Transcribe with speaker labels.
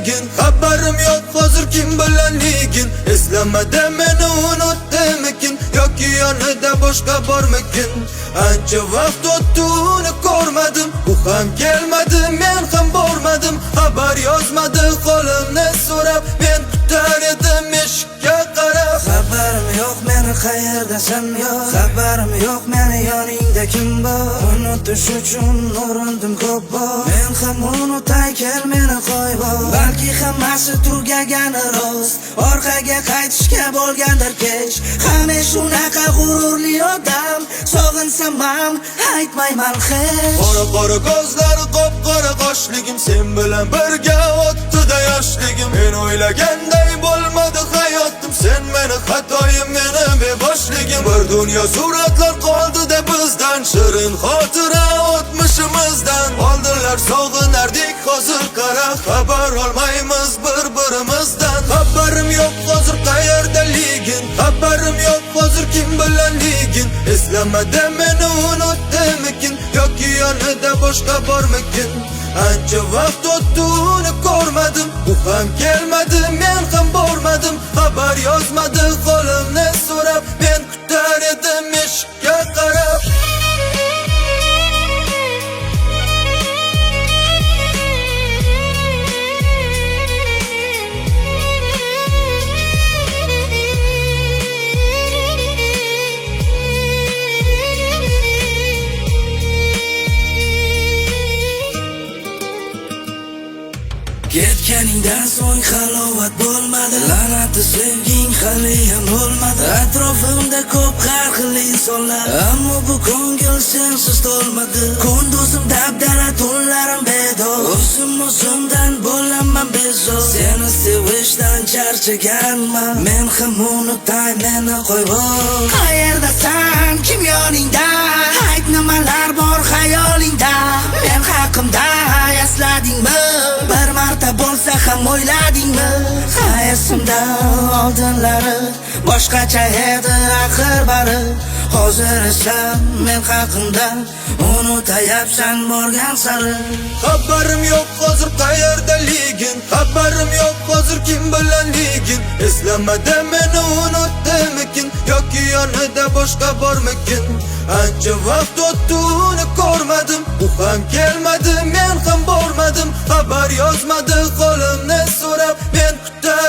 Speaker 1: ligin. Xabarim yo'q hozir kim bilanligin. Eslamada meni unutdimikin yoki yonida boshqa bormikin. Ancha vaqt o'tdi uni ko'rmadim, u ham kelmadi, men ham bormadim. Xabar yozmadi qo'limni so'rab, men kutar edim eshikka qarab.
Speaker 2: Xabarim yo'q meni qayerdasan yo'q, xabarim yo'q meni yoningda kim bor. Unutish uchun urindim ko'p bor, men ham unutay kel meni qo'yib. Balki hammasi tugagani rost, orqaga qaytishga bo'lgandir kech. Hamma shunaqa g'ururli odam, sog'insam ham aytmayman hech.
Speaker 1: Qora ko'zlari, qop-qora qoshligim, sen bilan birga o'tdi-da yoshligim. Men o'ylaganday bo'lmadi hayotim, sen meni xatoyim, meni beboshligim. Bir dunyo suratlar qoldi-da bizdan, shirin xotira o'tmishimizdan. Oldinlar sog'inardik, hozir qara, xabar olmaymiz bir-birimizdan. Xabarim yo'q hozir qayerdaligin, xabarim yo'q hozir kim bilanligin. Eslamada meni unutdimikin yoki yonida boshqa bormikin. Ancha vaqt o'tdi uni ko'rmadim, u ham kelmadi, men ham bormadim. Xabar yozmadi qo'limni so'rab, men kutar edim eshikka qarab.
Speaker 2: Ketganingdan so'ng halovat bo'lmadi, la'nati sevging haliyam bo'lmadi. Atrofimda ko'p har xil insonlar, ammo bu ko'ngil sensiz to'lmadi. Kunduzim dabdala, tunlarim bedor, o'zimdan bo'laman bezor. Seni sevishdan charchaganman, men ham unutay meni qo'yib. Qayerdasan, kim yoningda? Ayt nimalar bor xayolingda? Men haqimda esladingmi? Bir marta bo'lsa ham o'yladingmi? Qayesimda oldinlari boshqacha edi axir bari. Hozir esa men haqimda unutayapsan borgan sari.
Speaker 1: Xabarim yo'q hozir qayerdaligin, xabarim yo'q hozir kim bilanligin. Eslamada meni unutdimikin yoki yonida boshqa bormikin. Ancha vaqt o'tdi uni ko'rmadim, u ham kelmadi, men ham bormadim. Xabar yozmadi qo'limni so'rab, men kutar